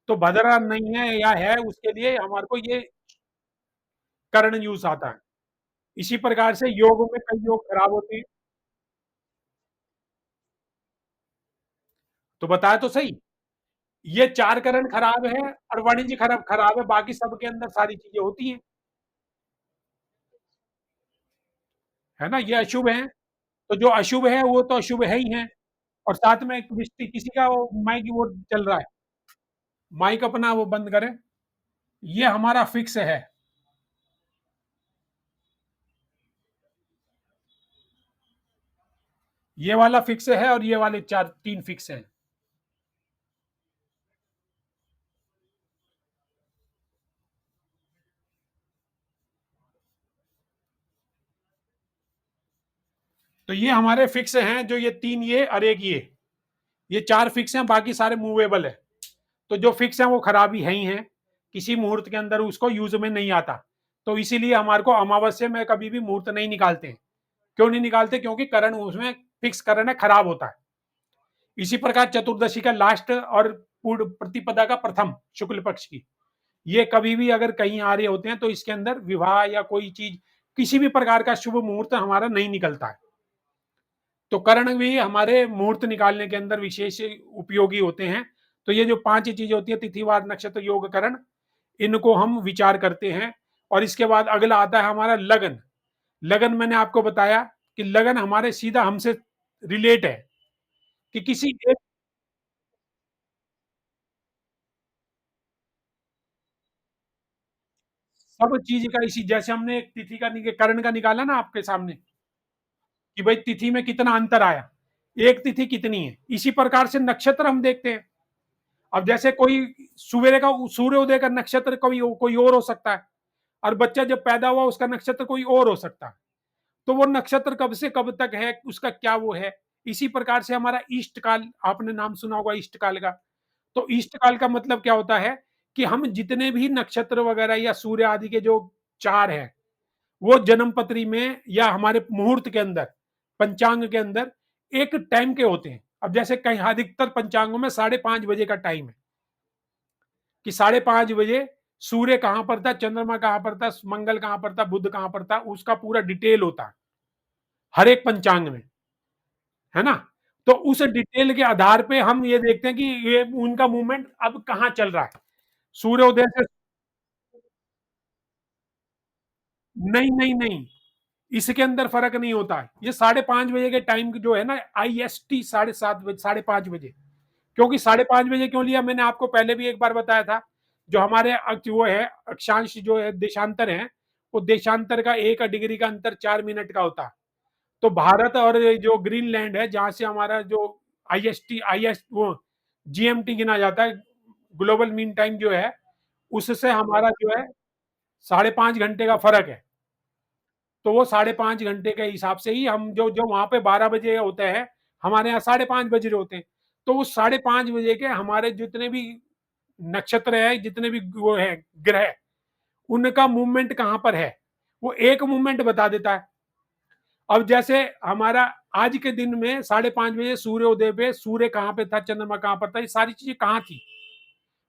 तो भद्रा नहीं है या है, उसके लिए हमारे को ये करण यूज आता है। इसी प्रकार से योग में कई योग खराब होते हैं। तो बताया तो सही, ये चार करण खराब है और वाणिज्य खराब खराब है, बाकी सब के अंदर सारी चीजें होती हैं, है ना। ये अशुभ है, तो जो अशुभ है वो तो अशुभ है ही है। और साथ में किसी का वो माइक वो चल रहा है, माइक अपना वो बंद करें। ये हमारा फिक्स है, ये वाला फिक्स है और ये वाले चार तीन फिक्स हैं। तो ये हमारे फिक्स हैं, जो ये तीन ये और एक ये चार फिक्स हैं, बाकी सारे मूवेबल है। तो जो फिक्स है वो खराबी है ही है, किसी मुहूर्त के अंदर उसको यूज में नहीं आता। तो इसीलिए हमारे को अमावस्या में कभी भी मुहूर्त नहीं निकालते हैं। क्यों नहीं निकालते, क्योंकि करण उसमें फिक्स करण है, खराब होता है। इसी प्रकार चतुर्दशी का लास्ट और पूर्ण प्रतिपदा का प्रथम शुक्ल पक्ष की, ये कभी भी अगर कहीं आ रहे होते हैं तो इसके अंदर विवाह या कोई चीज, किसी भी प्रकार का शुभ मुहूर्त हमारा नहीं निकलता है। तो करण भी हमारे मुहूर्त निकालने के अंदर विशेष उपयोगी होते हैं। तो ये जो पांच चीजें होती है, तिथिवार नक्षत्र योग करण, इनको हम विचार करते हैं। और इसके बाद अगला आता है हमारा लगन। लगन मैंने आपको बताया कि लगन हमारे सीधा हमसे रिलेट है, कि किसी एक सब चीज का इसी, जैसे हमने एक तिथि का करण का निकाला ना आपके सामने, कि भाई तिथि में कितना अंतर आया, एक तिथि कितनी है। इसी प्रकार से नक्षत्र हम देखते हैं। अब जैसे कोई सवेरे का सूर्योदय का नक्षत्र कोई और हो सकता है, और बच्चा जब पैदा हुआ उसका नक्षत्र कोई और हो सकता है। तो वो नक्षत्र कब से कब तक है, उसका क्या वो है। इसी प्रकार से हमारा इष्ट काल, आपने नाम सुना होगा इष्ट काल का। तो इष्ट काल का मतलब क्या होता है, कि हम जितने भी नक्षत्र वगैरह या सूर्य आदि के जो चार है, वो जन्म पत्री में या हमारे मुहूर्त के अंदर, पंचांग के अंदर एक टाइम के होते हैं। अब जैसे कहीं अधिकतर पंचांगों में 5:30 बजे का टाइम है, कि 5:30 बजे सूर्य कहां पर था, चंद्रमा कहां पर था, मंगल कहां पर था, बुध कहां पर था, उसका पूरा डिटेल होता है हर एक पंचांग में, है ना। तो उस डिटेल के आधार पे हम ये देखते हैं कि ये उनका मूवमेंट अब कहां चल रहा है, सूर्योदय से। नहीं नहीं नहीं, इसके अंदर फर्क नहीं होता है। ये 5:30 बजे के टाइम जो है ना, IST 7:30 बजे, 5:30 बजे। क्योंकि 5:30 बजे क्यों लिया, मैंने आपको पहले भी एक बार बताया था। जो हमारे वो है अक्षांश, जो है देशांतर है, वो देशांतर का 1 डिग्री का अंतर 4 मिनट का होता है। तो भारत और जो ग्रीनलैंड है, जहां से हमारा जो IST वो GMT गिना जाता है, ग्लोबल मीन टाइम जो है, उससे हमारा जो है 5.5 घंटे का फर्क है। तो वो 5.5 घंटे के हिसाब से ही हम जो जो वहां पे 12 बजे होते हैं, हमारे यहाँ 5:30 बजे होते हैं। तो उस 5:30 बजे के हमारे जितने भी नक्षत्र है, जितने भी वो है ग्रह, उनका मूवमेंट कहां पर है, वो एक मूवमेंट बता देता है। अब जैसे हमारा आज के दिन में 5:30 बजे सूर्योदय पे सूर्य कहां पे था, चंद्रमा कहां पर था, ये सारी चीजें कहां थी।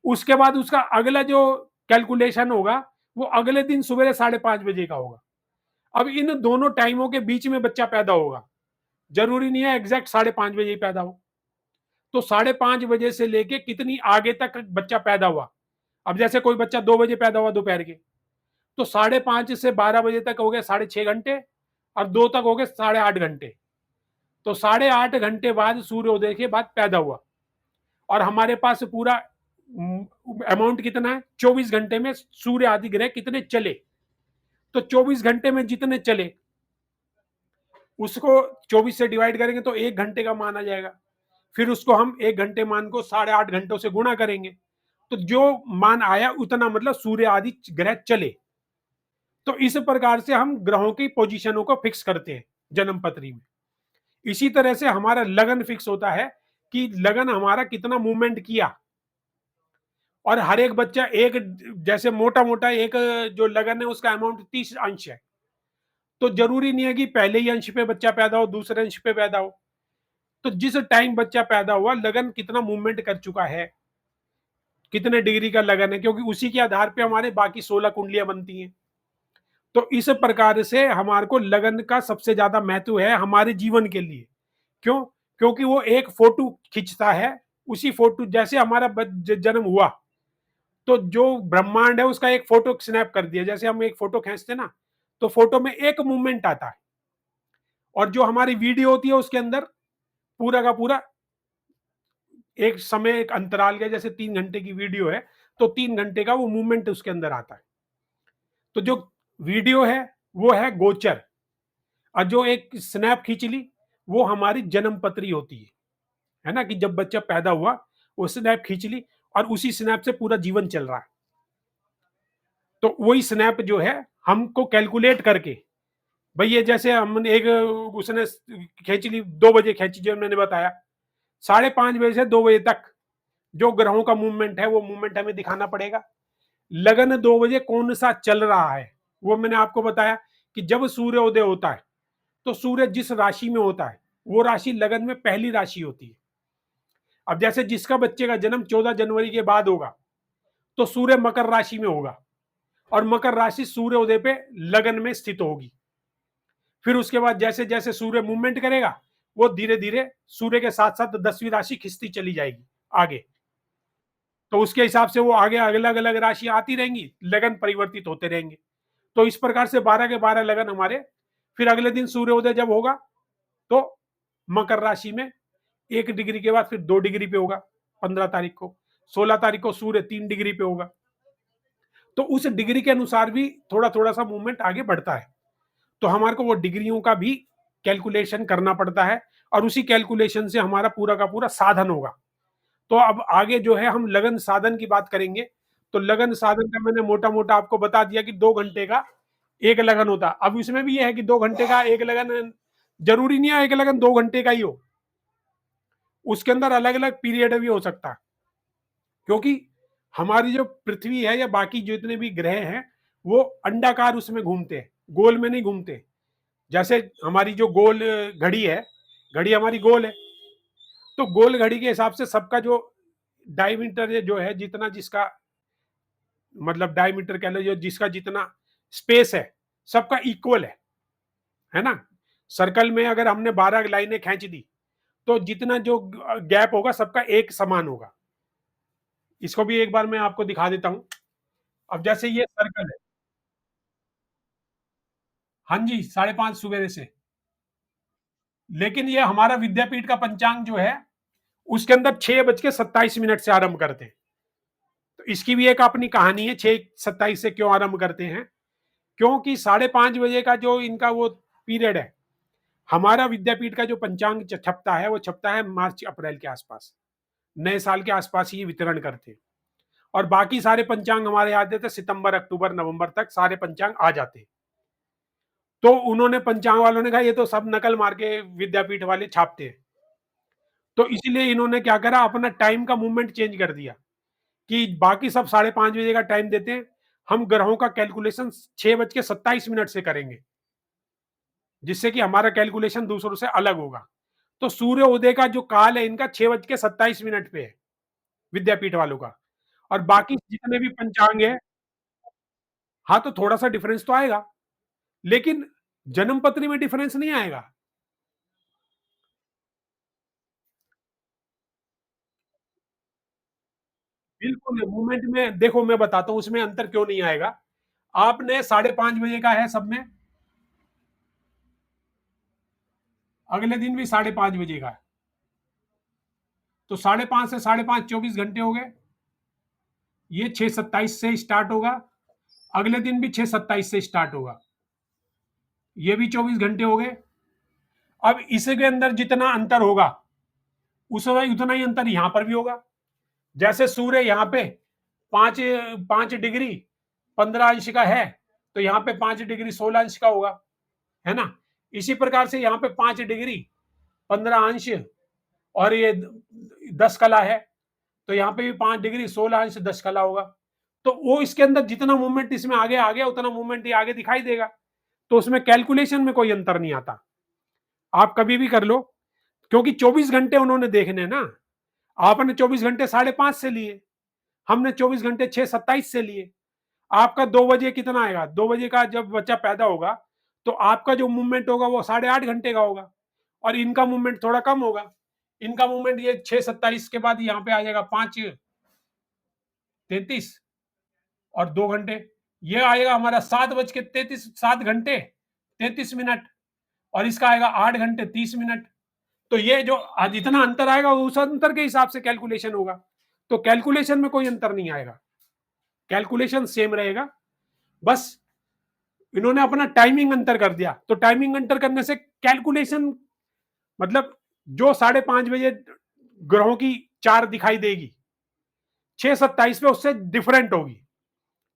उसके बाद उसका अगला जो कैलकुलेशन होगा, वो अगले दिन सुबह 5:30 बजे का होगा। अब इन दोनों टाइमों के बीच में बच्चा पैदा होगा, जरूरी नहीं है एग्जैक्ट 5:30 बजे ही पैदा हो। तो 5:30 बजे से लेके कितनी आगे तक बच्चा पैदा हुआ। अब जैसे कोई बच्चा 2 बजे पैदा हुआ दोपहर के, तो 5:30 से 12 बजे तक हो गए 6.5 घंटे, और 2 तक हो गए 8.5 घंटे। तो 8.5 घंटे बाद सूर्योदय के बाद पैदा हुआ। और हमारे पास पूरा अमाउंट कितना है, 24 घंटे में सूर्य आदि ग्रह कितने चले। तो 24 घंटे में जितने चले, उसको 24 से डिवाइड करेंगे तो 1 घंटे का मान आ जाएगा। फिर उसको हम 1 घंटे मान को 8.5 घंटों से गुणा करेंगे। तो जो मान आया उतना मतलब सूर्य आदि ग्रह चले। तो इस प्रकार से हम ग्रहों की पोजीशनों को फिक्स करते हैं जन्मपत्री में। इसी तरह से हमारा लगन फिक्स होता है कि लगन हमारा कितना मूवमेंट किया, और हर एक बच्चा एक, जैसे मोटा-मोटा एक जो लगन है उसका अमाउंट 30 अंश है। तो ज़रूरी नहीं है कि पहले ही अंश पे बच्चा पैदा हो, दूसरे अंश पे पैदा हो। तो जिस टाइम बच्चा पैदा हुआ, लगन कितना मूवमेंट कर चुका है, कितने डिग्री का लगन है, क्योंकि उसी के आधार पे हमारे बाकी 16 कुंडलियाँ बनती हैं। तो इस प्रकार से हमारे को लगन का सबसे ज़्यादा महत्व है हमारे जीवन के लिए। क्यों? क्योंकि वो एक फ़ोटो खींचता है, उसी फ़ोटो जैसे हमारा ब ज जन्म हुआ, तो जो ब्रह्मांड है उसका एक फ़ोटो स्नैप कर दिया। जैसे हम एक फ़ोटो खींचते हैं ना, तो फ़ोटो में एक मूवमेंट आता है, और जो हमारी वीडियो होती है उसके अंदर पूरा का पूरा एक समय, एक अंतराल का, जैसे 3 घंटे की वीडियो है, तो 3 घंटे का वो मूवमेंट उसके अंदर आता है। तो जो वीडियो है, वो है गोचर, और जो एक स्नैप खींच ली, वो हमारी जन्म पत्री होती है ना? कि जब बच्चा पैदा हुआ, वो स्नैप खींच ली, और उसी स्नैप से पूरा जीवन चल रहा है। तो वही स्नैप जो है, हमको कैलकुलेट करके, भई ये जैसे हमने एक, उसने खींच ली, 2 बजे खींची जो मैंने बताया, 5:30 बजे से 2 बजे तक जो ग्रहों का मूवमेंट है, वो मूवमेंट हमें दिखाना पड़ेगा। लगन 2 बजे कौन-सा चल रहा है, वो मैंने आपको बताया कि जब सूर्योदय होता है, तो सूर्य जिस राशि में होता है, वो राशि लगन में पहली राशि होती है। अब जैसे जिसका बच्चे का जन्म 14 जनवरी के बाद होगा, तो सूर्य मकर राशि में होगा, और मकर राशि सूर्योदय पे लगन में स्थित होगी। फिर उसके बाद जैसे-जैसे सूर्य मूवमेंट करेगा, वो धीरे-धीरे सूर्य के साथ-साथ 10वीं राशि खिंचती चली जाएगी आगे। तो उसके हिसाब से वो आगे अलग-अलग राशि आती रहेंगी, लगन परिवर्तित होते रहेंगे। तो इस प्रकार से 12 के 12 लगन हमारे, फिर अगले दिन सूर्योदय जब होगा, तो मकर राशि में 1 डिग्री के बाद फिर 2 डिग्री पे होगा 15 तारीख को। 16 तारीख को सूर्य 3 डिग्री पे होगा। तो उस डिग्री के अनुसार भी थोड़ा-थोड़ा सा मूवमेंट आगे बढ़ता है। तो हमारे को वो डिग्रियों का भी कैलकुलेशन करना पड़ता है, और उसी कैलकुलेशन से हमारा पूरा का पूरा साधन होगा। तो अब आगे जो है हम लगन साधन की बात करेंगे। तो लगन साधन का मैंने मोटा-मोटा आपको बता दिया कि 2 घंटे का 1 लगन होता है। अब इसमें भी ये है कि 2 घंटे का 1 लगन, ज़रूरी नहीं है 1 लगन 2 घंटे का ही हो। उसके अंदर अलग-अलग पीरियड भी हो सकता है। क्योंकि हमारी जो पृथ्वी है या बाकी जितने भी ग्रह हैं, वो अंडाकार उसमें घूमते हैं, गोल में नहीं घूमते। जैसे हमारी जो गोल घड़ी है, घड़ी हमारी गोल है, तो गोल घड़ी के हिसाब से सबका जो डायमीटर जो है, जितना जिसका मतलब डायमीटर कह लो, जो जिसका जितना स्पेस है, सबका इक्वल है ना? सर्कल में अगर हमने 12 लाइनें खींच दी, तो जितना जो गैप होगा सबका एक समान होगा। इसको भी एक बार मैं आपको दिखा देता हूँ। अब जैसे ये सर्कल है। हाँ जी, 5:30 सवेरे से। लेकिन ये हमारा विद्यापीठ का पंचांग जो है, उसके अंदर 6:27 से आरंभ करते हैं। तो इसकी भी एक अपनी कहानी है, 6:27 से क्यों आरंभ करते हैं? क्योंकि 5:30 बजे का जो इनका वो पीरियड है, हमारा विद्यापीठ का जो पंचांग छपता है, वो छपता है मार्च अप्रैल के आसपास। नए साल के आसपास ही वितरण करते हैं, और बाकी सारे पंचांग हमारे आते थे सितंबर, अक्टूबर, नवंबर तक सारे पंचांग आ जाते हैं। तो उन्होंने, पंचांग वालों ने कहा ये तो सब नकल मार के विद्यापीठ वाले छापते हैं। तो इसीलिए इन्होंने क्या करा, अपना टाइम का मूवमेंट चेंज कर दिया कि बाकी सब 5:30 बजे का टाइम देते हैं, हम ग्रहों का कैलकुलेशन 6:27 से करेंगे, जिससे कि हमारा कैलकुलेशन दूसरों से अलग होगा। तो सूर्य उदय का जो काल है इनका 6:27 पे है, विद्यापीठ वालों का, और बाकी जितने भी पंचांग है, हाँ, तो थोड़ा-सा डिफरेंस तो आएगा, लेकिन जन्म पत्री में डिफरेंस नहीं आएगा। बिल्कुल, मूवमेंट में देखो मैं बताता हूँ उसमें अंतर क्यों नहीं आएगा। आपने 5:30 बजे का है सब में, अगले दिन भी 5:30 बजे का है। तो 5:30 से 5:30 24 घंटे हो गए। ये 6:27 से स्टार्ट होगा, अगले दिन भी 6:27 से स्टार्ट होगा। ये भी 24 घंटे हो गए। अब इसके अंदर जितना अंतर होगा, उसमें उतना ही अंतर यहाँ पर भी होगा। जैसे सूर्य यहाँ पे 5 5 डिग्री 15 अंश का है, तो यहाँ पे 5 डिग्री 16 अंश का होगा, है ना? इसी प्रकार से यहाँ पे 5 डिग्री 15 अंश और ये 10 कला है, तो यहाँ पे भी 5 डिग्री 16 अंश 10 कला होगा। तो वो इसके अंदर जितना मूवमेंट इसमें आगे आ गया उतना मूवमेंट ये आगे दिखाई देगा। तो उसमें कैलकुलेशन में कोई अंतर नहीं आता। आप कभी भी कर लो, क्योंकि 24 घंटे उन्होंने देखने ना। आपने 24 घंटे 5:30 से लिए, हमने 24 घंटे 6:27 से लिए। आपका 2 बजे कितना आएगा? 2 बजे का जब बच्चा पैदा होगा, तो आपका जो मूवमेंट होगा वो 8:30 घंटे का होगा और इनका मूवमेंट थोड़ा कम होगा। इनका मूवमेंट ये 6:27 के बाद यहाँ पे आ जाएगा 5:33 और 2 घंटे। ये आएगा हमारा 7 घंटे 33 मिनट और इसका आएगा 8 घंटे 30 मिनट। तो ये जो जितना अंतर आएगा उस अंतर के हिसाब से कैलकुलेशन होगा। तो कैलकुलेशन में कोई अंतर नहीं आएगा, कैलकुलेशन सेम रहेगा। बस इन्होंने अपना टाइमिंग अंतर कर दिया। तो टाइमिंग अंतर करने से कैलकुलेशन मतलब जो 5:30 बजे ग्रहों की चार दिखाई देगी 6:27 पे उससे डिफरेंट होगी,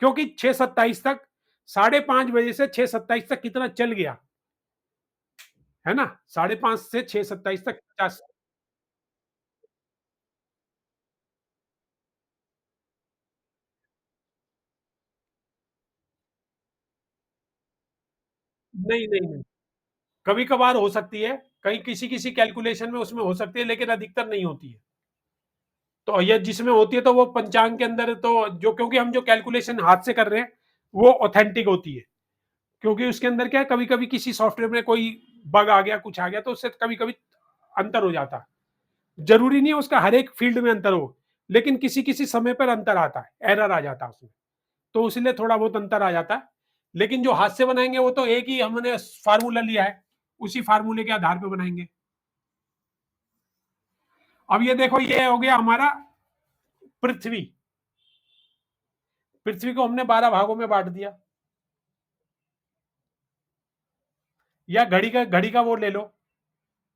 क्योंकि 6:27 तक 5:30 बजे से 6:27 तक कितना चल गया है ना, 5:30 से 6:27 तक 50। नहीं नहीं नहीं, कभी कभार हो सकती है, कहीं किसी किसी कैलकुलेशन में उसमें हो सकती है, लेकिन अधिकतर नहीं होती है। तो ये जिसमें होती है तो वो पंचांग के अंदर, तो जो क्योंकि हम जो कैलकुलेशन हाथ से कर रहे हैं वो ऑथेंटिक होती है, क्योंकि उसके अंदर क्या है, कभी कभी किसी सॉफ्टवेयर में कोई बग आ गया, कुछ आ गया, तो उससे कभी कभी अंतर हो जाता है। जरूरी नहीं है उसका हर एक फील्ड में अंतर हो, लेकिन किसी किसी समय पर अंतर आता है, एरर आ जाता है उसमें, तो इसलिए थोड़ा बहुत अंतर आ जाता है। लेकिन जो हाथ से बनाएंगे वो तो एक ही हमने फार्मूला लिया है, उसी फार्मूले के आधार पर बनाएंगे। अब ये देखो, ये हो गया हमारा पृथ्वी। पृथ्वी को हमने 12 भागों में बांट दिया, या घड़ी का वो ले लो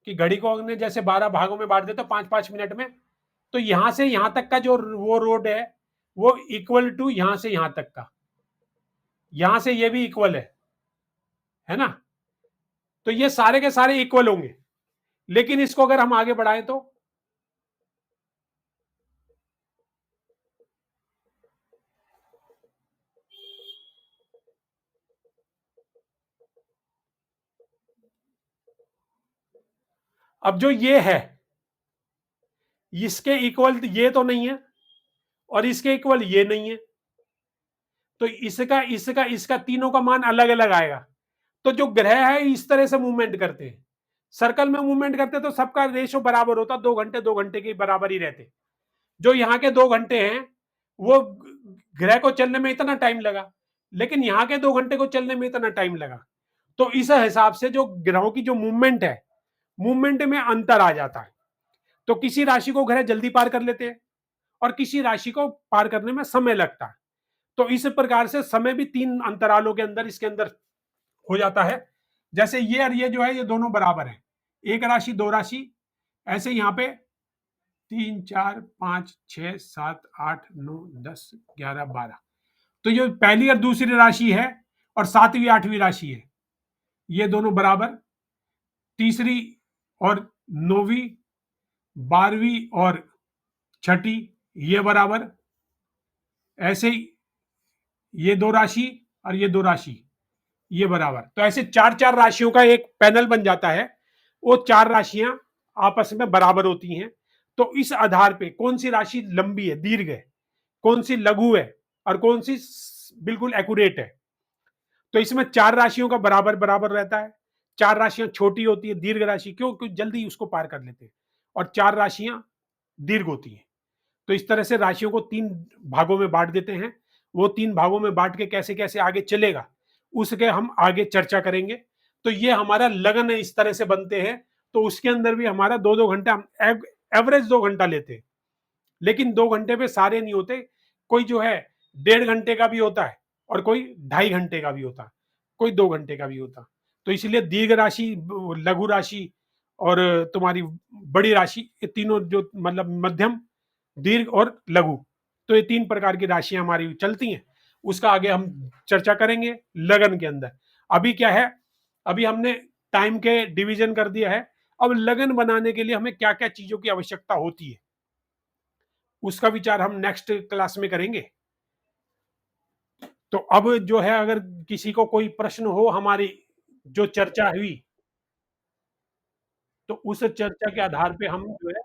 कि घड़ी को हमने जैसे 12 भागों में बांट दिया तो 5-5 मिनट में, तो यहां से यहां तक का जो वो रोड है वो इक्वल टू यहां से यहां तक का, यहां से ये भी इक्वल है ना। तो ये सारे के सारे इक्वल होंगे, लेकिन इसको अगर हम आगे बढ़ाएं तो अब जो ये है इसके इक्वल ये तो नहीं है और इसके इक्वल ये नहीं है, तो इसका इसका इसका तीनों का मान अलग अलग आएगा। तो जो ग्रह है इस तरह से मूवमेंट करते हैं, सर्कल में मूवमेंट करते तो सबका रेशो बराबर होता, 2 घंटे 2 घंटे के बराबर ही रहते। जो यहाँ के 2 घंटे हैं वो ग्रह को चलने में इतना टाइम लगा, लेकिन यहाँ के 2 घंटे को चलने में इतना टाइम लगा। तो इस हिसाब से जो ग्रहों की जो मूवमेंट है, मूवमेंट में अंतर आ जाता है। तो किसी राशि को ग्रह जल्दी पार कर लेते हैं और किसी राशि को पार करने में समय लगता है। तो इस प्रकार से समय भी 3 अंतरालों के अंदर इसके अंदर हो जाता है। जैसे ये और ये जो है ये दोनों बराबर है, एक राशि दो राशि, ऐसे यहाँ पे 3 4 5 6 7 8 9 10 11 12, तो ये पहली और दूसरी राशि है और सातवीं आठवीं राशि है, ये दोनों बराबर। तीसरी और नौवीं, 12वीं और छठी ये बराबर। ऐसे ही ये दो राशि और ये दो राशि ये बराबर। तो ऐसे चार चार राशियों का एक पैनल बन जाता है, वो चार राशियां आपस में बराबर होती हैं। तो इस आधार पे कौन सी राशि लंबी है, दीर्घ है, कौन सी लघु है और कौन सी बिल्कुल एक्यूरेट है, तो इसमें चार राशियों का बराबर बराबर रहता है। चार राशियां छोटी होती है दीर्घ राशि, क्यों? क्योंकि जल्दी उसको पार कर लेते हैं, और चार राशियां दीर्घ होती हैं। तो इस तरह से राशियों को 3 भागों में बांट देते हैं। वो 3 भागों में बांट के कैसे कैसे आगे चलेगा उसके हम आगे चर्चा करेंगे। तो ये हमारा लगन इस तरह से बनते हैं। तो उसके अंदर भी हमारा 2-2 घंटा, हम एवरेज 2 घंटा लेते हैं, लेकिन 2 घंटे पे सारे नहीं होते। कोई जो है 1.5 घंटे का भी होता है और कोई 2.5 घंटे का भी होता है, कोई 2 घंटे का भी होता है। तो इसलिए दीर्घ राशि, लघु राशि और तुम्हारी बड़ी राशि, ये तीनों जो मतलब मध्यम, दीर्घ और लघु, तो ये 3 प्रकार की राशियां हमारी चलती हैं। उसका आगे हम चर्चा करेंगे लगन के अंदर। अभी क्या है, अभी हमने टाइम के डिवीज़न कर दिया है। अब लगन बनाने के लिए हमें क्या-क्या चीज़ों की आवश्यकता होती है, उसका विचार हम नेक्स्ट क्लास में करेंगे। तो अब जो है अगर किसी को कोई प्रश्न हो हमारी जो चर्चा हुई, तो उस चर्चा के आधार पे हम जो है